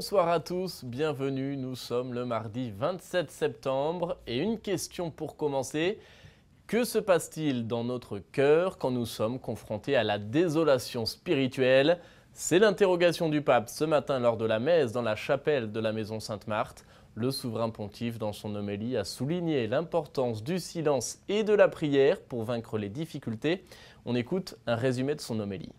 Bonsoir à tous, bienvenue, nous sommes le mardi 27 septembre et une question pour commencer. Que se passe-t-il dans notre cœur quand nous sommes confrontés à la désolation spirituelle? C'est l'interrogation du pape ce matin lors de la messe dans la chapelle de la maison Sainte-Marthe. Le souverain pontife, dans son homélie, a souligné l'importance du silence et de la prière pour vaincre les difficultés. On écoute un résumé de son homélie.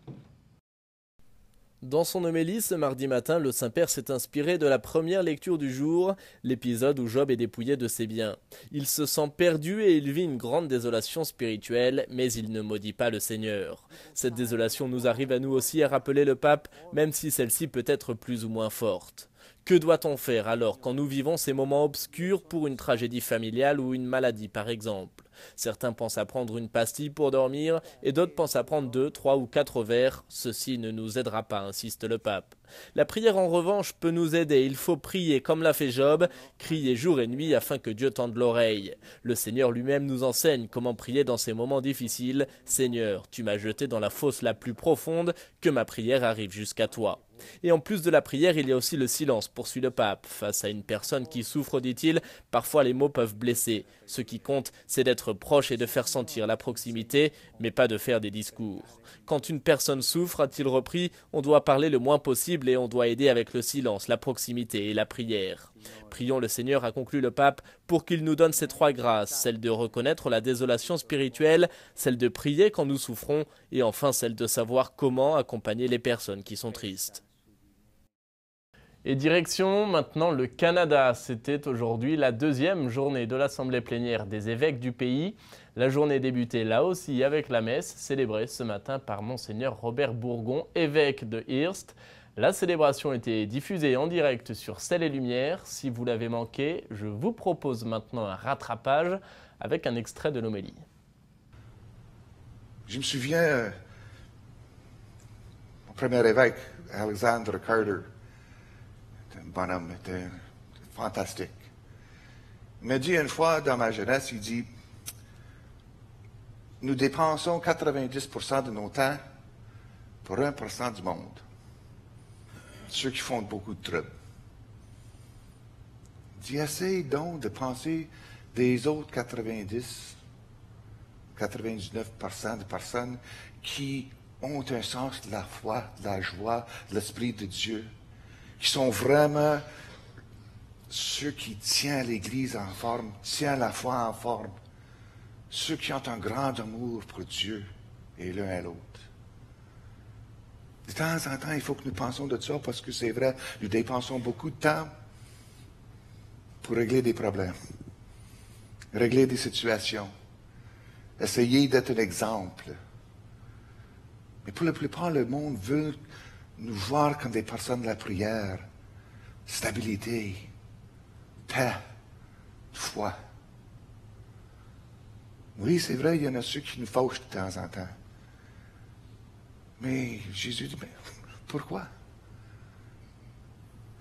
Dans son homélie ce mardi matin, le Saint-Père s'est inspiré de la première lecture du jour, l'épisode où Job est dépouillé de ses biens. Il se sent perdu et il vit une grande désolation spirituelle, mais il ne maudit pas le Seigneur. Cette désolation nous arrive à nous aussi, a rappelé le pape, même si celle-ci peut être plus ou moins forte. Que doit-on faire alors quand nous vivons ces moments obscurs pour une tragédie familiale ou une maladie par exemple? Certains pensent à prendre une pastille pour dormir et d'autres pensent à prendre 2, 3 ou 4 verres. Ceci ne nous aidera pas, insiste le pape. La prière en revanche peut nous aider. Il faut prier comme l'a fait Job, crier jour et nuit afin que Dieu tende l'oreille. Le Seigneur lui-même nous enseigne comment prier dans ces moments difficiles. Seigneur, tu m'as jeté dans la fosse la plus profonde, que ma prière arrive jusqu'à toi. Et en plus de la prière, il y a aussi le silence, poursuit le pape. Face à une personne qui souffre, dit-il, parfois les mots peuvent blesser. Ce qui compte, c'est d'être proche et de faire sentir la proximité, mais pas de faire des discours. Quand une personne souffre, a-t-il repris, on doit parler le moins possible et on doit aider avec le silence, la proximité et la prière. Prions le Seigneur, a conclu le pape, pour qu'il nous donne ces 3 grâces, celle de reconnaître la désolation spirituelle, celle de prier quand nous souffrons, et enfin celle de savoir comment accompagner les personnes qui sont tristes. Et direction maintenant le Canada. C'était aujourd'hui la 2e journée de l'Assemblée plénière des évêques du pays. La journée débutait là aussi avec la messe, célébrée ce matin par Monseigneur Robert Bourgon, évêque de Hearst. La célébration était diffusée en direct sur Ciel et Lumière. Si vous l'avez manqué, je vous propose maintenant un rattrapage avec un extrait de l'homélie. Je me souviens, mon premier évêque, Alexander Carter, était un bonhomme, était fantastique. Il m'a dit une fois dans ma jeunesse, il dit, nous dépensons 90% de nos temps pour 1% du monde. Ceux qui font beaucoup de troubles. Il dit, essaye donc de penser des autres 99% de personnes qui ont un sens de la foi, de la joie, de l'Esprit de Dieu, qui sont vraiment ceux qui tiennent l'Église en forme, tiennent la foi en forme, ceux qui ont un grand amour pour Dieu et l'un et l'autre. De temps en temps, il faut que nous pensions de ça parce que c'est vrai, nous dépensons beaucoup de temps pour régler des problèmes, régler des situations, essayer d'être un exemple. Mais pour la plupart, le monde veut nous voir comme des personnes de la prière, stabilité, paix, foi. Oui, c'est vrai, il y en a ceux qui nous fauchent de temps en temps. Mais Jésus dit, mais pourquoi?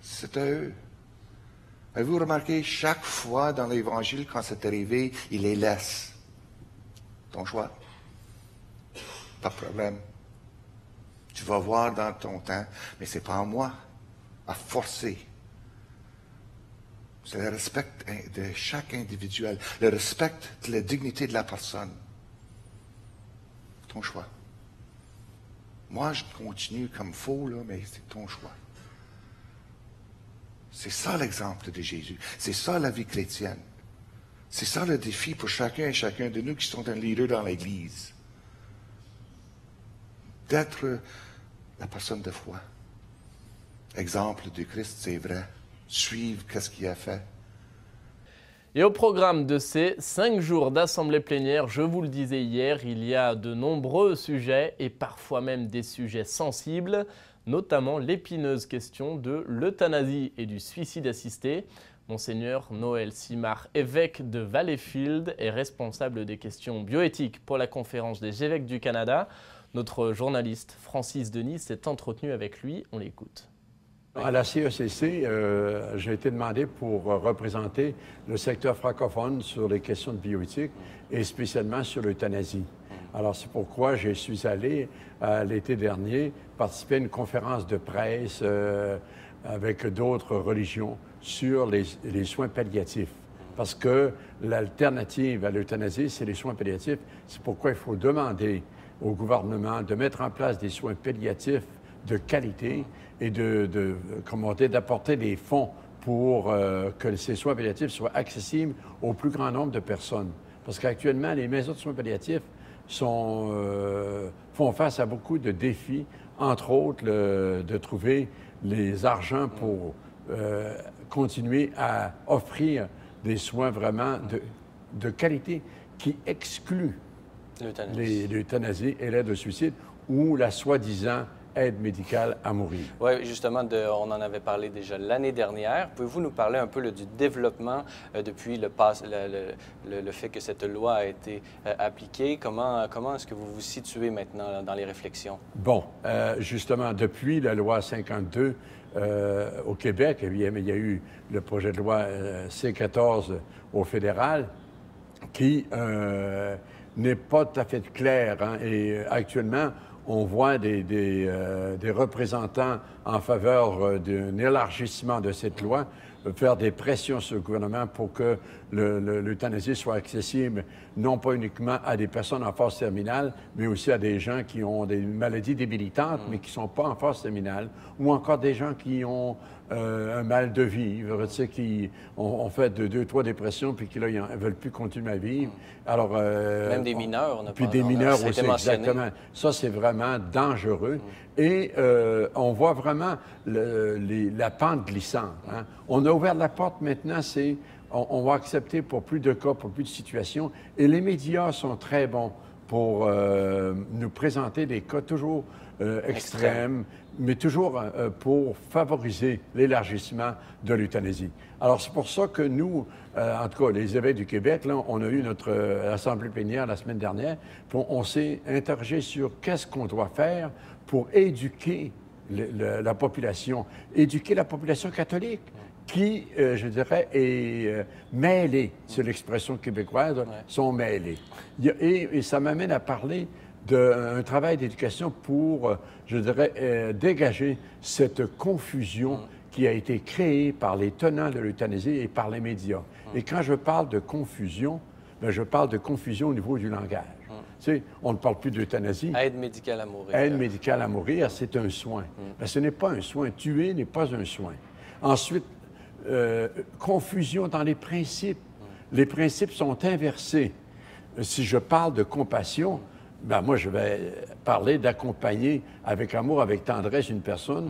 C'est à eux. Avez-vous remarqué, chaque fois dans l'Évangile, quand c'est arrivé, il les laisse. Ton choix. Pas de problème. Tu vas voir dans ton temps, mais c'est pas à moi à forcer. C'est le respect de chaque individuel, le respect de la dignité de la personne. Ton choix. Moi, je continue comme faux, là, mais c'est ton choix. C'est ça l'exemple de Jésus. C'est ça la vie chrétienne. C'est ça le défi pour chacun et chacun de nous qui sont un leader dans l'Église. D'être la personne de foi. Exemple de Christ, c'est vrai. Suivre qu'est-ce qu'il a fait. Et au programme de ces 5 jours d'assemblée plénière, je vous le disais hier, il y a de nombreux sujets et parfois même des sujets sensibles, notamment l'épineuse question de l'euthanasie et du suicide assisté. Monseigneur Noël Simard, évêque de Valleyfield, est responsable des questions bioéthiques pour la Conférence des évêques du Canada. Notre journaliste Francis Denis s'est entretenu avec lui, on l'écoute. À la CECC, j'ai été demandé pour représenter le secteur francophone sur les questions de bioéthique et spécialement sur l'euthanasie. Alors, c'est pourquoi je suis allé l'été dernier participer à une conférence de presse avec d'autres religions sur les soins palliatifs. Parce que l'alternative à l'euthanasie, c'est les soins palliatifs. C'est pourquoi il faut demander au gouvernement de mettre en place des soins palliatifs de qualité et d'apporter des fonds pour que ces soins palliatifs soient accessibles au plus grand nombre de personnes. Parce qu'actuellement, les maisons de soins palliatifs font face à beaucoup de défis, entre autres de trouver les argents pour continuer à offrir des soins vraiment de qualité qui excluent l'euthanasie et l'aide au suicide ou la soi-disant aide médicale à mourir. Oui, justement, on en avait parlé déjà l'année dernière. Pouvez-vous nous parler un peu du développement depuis le fait que cette loi a été appliquée? Comment est-ce que vous vous situez maintenant dans les réflexions? Bon, justement, depuis la loi 52 au Québec, il y a eu le projet de loi C-14 au fédéral qui n'est pas tout à fait clair. Hein, et actuellement, on voit des représentants en faveur d'un élargissement de cette loi faire des pressions sur le gouvernement pour que l'euthanasie soit accessible non pas uniquement à des personnes en phase terminale, mais aussi à des gens qui ont des maladies débilitantes, mais qui ne sont pas en phase terminale, ou encore des gens qui ont un mal de vivre, tu sais, qui ont fait 2-3 dépressions, puis qui, là, ils ne veulent plus continuer à vivre. Alors, même des mineurs, on a puis des mineurs aussi, exactement. Ça, c'est vraiment dangereux. Et on voit vraiment la pente glissante. Hein. On a ouvert la porte maintenant, on va accepter pour plus de cas, pour plus de situations. Et les médias sont très bons pour nous présenter des cas toujours extrêmes, mais toujours pour favoriser l'élargissement de l'euthanasie. Alors, c'est pour ça que nous, en tout cas, les évêques du Québec, là, on a eu notre assemblée plénière la semaine dernière, puis on s'est interrogé sur qu'est-ce qu'on doit faire pour éduquer la population catholique qui, je dirais, est mêlée, c'est l'expression québécoise, sont mêlés. Et ça m'amène à parler d'un travail d'éducation pour, je dirais, dégager cette confusion qui a été créée par les tenants de l'euthanasie et par les médias. Et quand je parle de confusion, bien, je parle de confusion au niveau du langage. Tu sais, on ne parle plus d'euthanasie. Aide médicale à mourir. Aide médicale à mourir, c'est un soin. Bien, ce n'est pas un soin. Tuer n'est pas un soin. Ensuite, confusion dans les principes. Les principes sont inversés. Si je parle de compassion, ben moi, je vais parler d'accompagner avec amour, avec tendresse une personne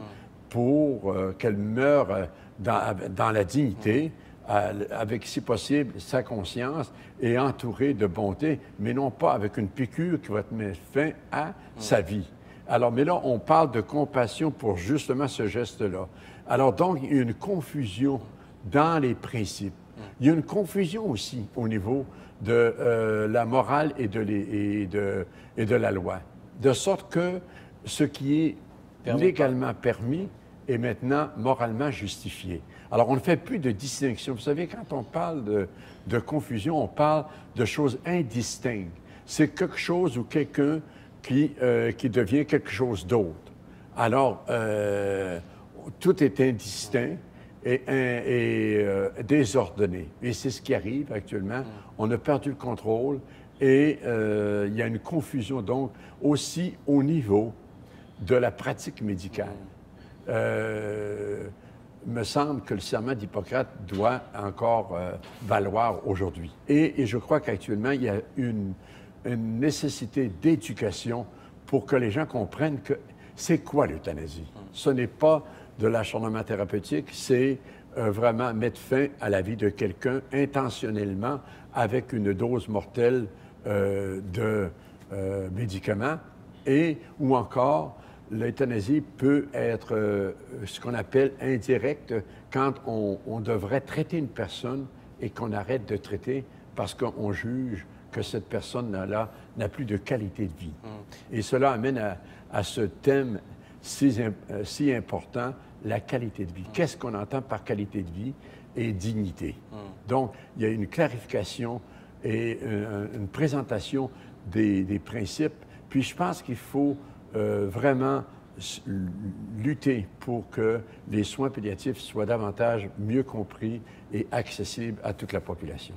pour qu'elle meure dans la dignité, avec, si possible, sa conscience et entourée de bonté, mais non pas avec une piqûre qui va te mettre fin à sa vie. Alors, mais là, on parle de compassion pour justement ce geste-là. Alors, donc, il y a une confusion dans les principes. Il y a une confusion aussi au niveau de la morale et de la loi. De sorte que ce qui est légalement permis est maintenant moralement justifié. Alors, on ne fait plus de distinction. Vous savez, quand on parle de confusion, on parle de choses indistinctes. C'est quelque chose ou quelqu'un qui devient quelque chose d'autre. Alors, tout est indistinct et désordonné. Et c'est ce qui arrive actuellement. On a perdu le contrôle et il y a une confusion, donc, aussi au niveau de la pratique médicale. Me semble que le serment d'Hippocrate doit encore valoir aujourd'hui. Et je crois qu'actuellement, il y a une nécessité d'éducation pour que les gens comprennent que c'est quoi l'euthanasie. Ce n'est pas de l'acharnement thérapeutique, c'est vraiment mettre fin à la vie de quelqu'un intentionnellement avec une dose mortelle de médicaments ou encore l'euthanasie peut être ce qu'on appelle indirecte quand on devrait traiter une personne et qu'on arrête de traiter parce qu'on juge que cette personne-là n'a plus de qualité de vie. Et cela amène à ce thème si important, la qualité de vie. Qu'est-ce qu'on entend par qualité de vie et dignité? Donc, il y a une clarification et une présentation des principes. Puis je pense qu'il faut vraiment lutter pour que les soins palliatifs soient davantage mieux compris et accessibles à toute la population.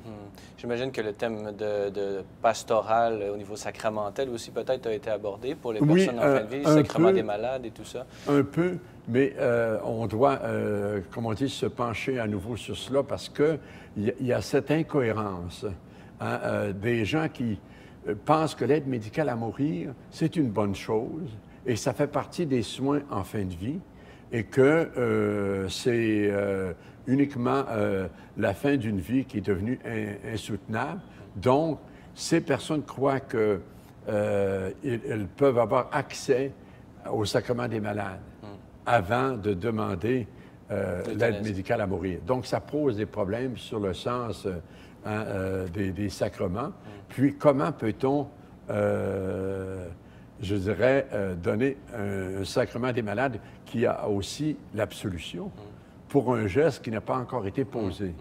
J'imagine que le thème de pastoral au niveau sacramentel aussi peut-être a été abordé pour les Oui, personnes en fin de vie, le sacrement des malades et tout ça. Un peu, mais on doit, comme on dit, se pencher à nouveau sur cela parce qu'il y a cette incohérence. Hein, des gens qui pensent que l'aide médicale à mourir, c'est une bonne chose et ça fait partie des soins en fin de vie et que c'est uniquement la fin d'une vie qui est devenue insoutenable. Donc, ces personnes croient qu'elles peuvent avoir accès au sacrement des malades avant de demander l'aide médicale à mourir. Donc, ça pose des problèmes sur le sens des sacrements. Puis, comment peut-on, je dirais, donner un sacrement des malades qui a aussi l'absolution pour un geste qui n'a pas encore été posé?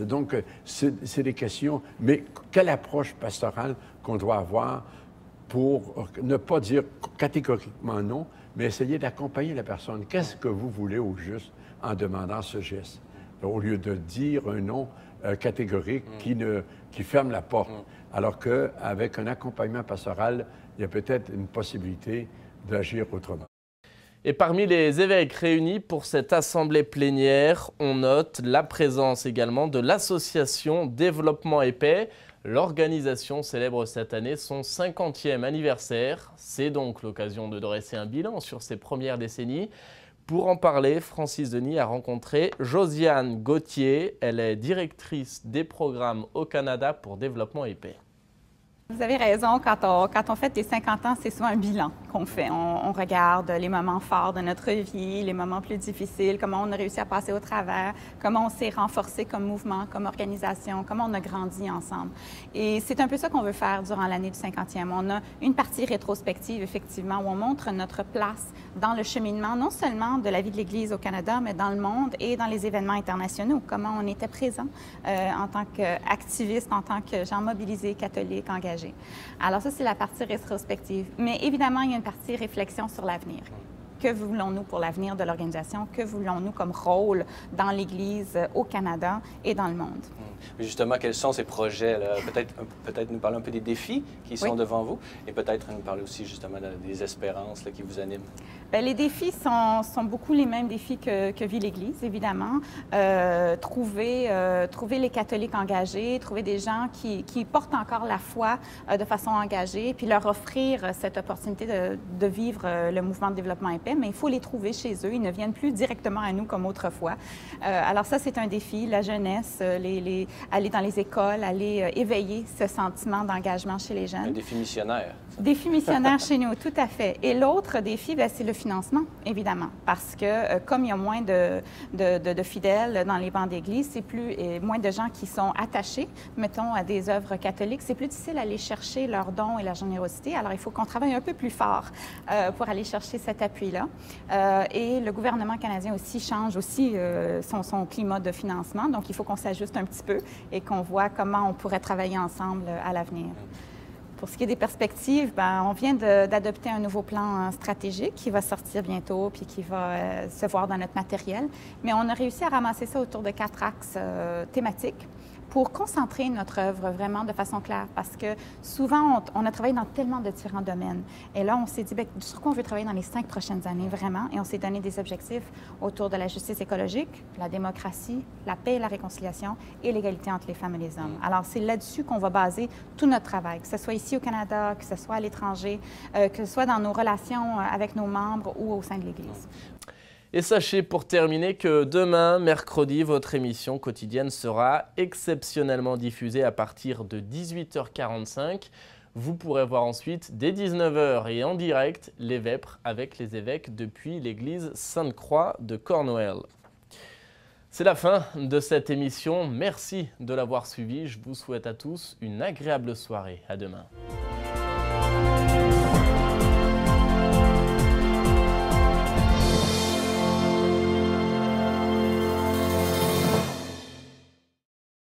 Donc, c'est des questions. Mais quelle approche pastorale qu'on doit avoir pour ne pas dire catégoriquement non, mais essayer d'accompagner la personne? Qu'est-ce que vous voulez au juste en demandant ce geste? Au lieu de dire un non catégorique qui ferme la porte. Alors qu'avec un accompagnement pastoral, il y a peut-être une possibilité d'agir autrement. Et parmi les évêques réunis pour cette assemblée plénière, on note la présence également de l'association Développement et Paix. L'organisation célèbre cette année son 50e anniversaire. C'est donc l'occasion de dresser un bilan sur ses premières décennies. Pour en parler, Francis Denis a rencontré Josiane Gauthier. Elle est directrice des programmes au Canada pour Développement et Paix. Vous avez raison, quand on fête les 50 ans, c'est souvent un bilan qu'on fait. On regarde les moments forts de notre vie, les moments plus difficiles, comment on a réussi à passer au travers, comment on s'est renforcé comme mouvement, comme organisation, comment on a grandi ensemble. Et c'est un peu ça qu'on veut faire durant l'année du 50e. On a une partie rétrospective, effectivement, où on montre notre place dans le cheminement, non seulement de la vie de l'Église au Canada, mais dans le monde et dans les événements internationaux, comment on était présent en tant qu'activiste, en tant que gens mobilisés, catholiques, engagés. Alors ça, c'est la partie rétrospective. Mais évidemment, il y a une partie réflexion sur l'avenir. Que voulons-nous pour l'avenir de l'organisation? Que voulons-nous comme rôle dans l'Église au Canada et dans le monde? Justement, quels sont ces projets? Peut-être nous parler un peu des défis qui sont devant vous et peut-être nous parler aussi justement des espérances qui vous animent. Bien, les défis sont beaucoup les mêmes défis que vit l'Église, évidemment. Trouver les catholiques engagés, trouver des gens qui portent encore la foi de façon engagée, puis leur offrir cette opportunité de vivre le mouvement de développement et paix, mais il faut les trouver chez eux. Ils ne viennent plus directement à nous comme autrefois. Alors ça, c'est un défi. La jeunesse, aller dans les écoles, aller éveiller ce sentiment d'engagement chez les jeunes. Un défi missionnaire. Défi missionnaire chez nous, tout à fait. Et l'autre défi, bien, c'est le financement, évidemment, parce que comme il y a moins de fidèles dans les bancs d'église, c'est moins de gens qui sont attachés, mettons, à des œuvres catholiques, c'est plus difficile d'aller chercher leurs dons et leur générosité. Alors, il faut qu'on travaille un peu plus fort pour aller chercher cet appui-là. Et le gouvernement canadien aussi change aussi son climat de financement, donc il faut qu'on s'ajuste un petit peu et qu'on voit comment on pourrait travailler ensemble à l'avenir. Pour ce qui est des perspectives, bien, on vient d'adopter un nouveau plan stratégique qui va sortir bientôt puis qui va se voir dans notre matériel. Mais on a réussi à ramasser ça autour de 4 axes thématiques pour concentrer notre œuvre vraiment de façon claire. Parce que souvent, on a travaillé dans tellement de différents domaines. Et là, on s'est dit, bien, sur quoi on veut travailler dans les 5 prochaines années, vraiment? Et on s'est donné des objectifs autour de la justice écologique, la démocratie, la paix et la réconciliation et l'égalité entre les femmes et les hommes. Alors, c'est là-dessus qu'on va baser tout notre travail, que ce soit ici au Canada, que ce soit à l'étranger, que ce soit dans nos relations avec nos membres ou au sein de l'Église. Et sachez pour terminer que demain, mercredi, votre émission quotidienne sera exceptionnellement diffusée à partir de 18h45. Vous pourrez voir ensuite dès 19h et en direct les vêpres avec les évêques depuis l'église Sainte-Croix de Cornwall. C'est la fin de cette émission. Merci de l'avoir suivi. Je vous souhaite à tous une agréable soirée. À demain.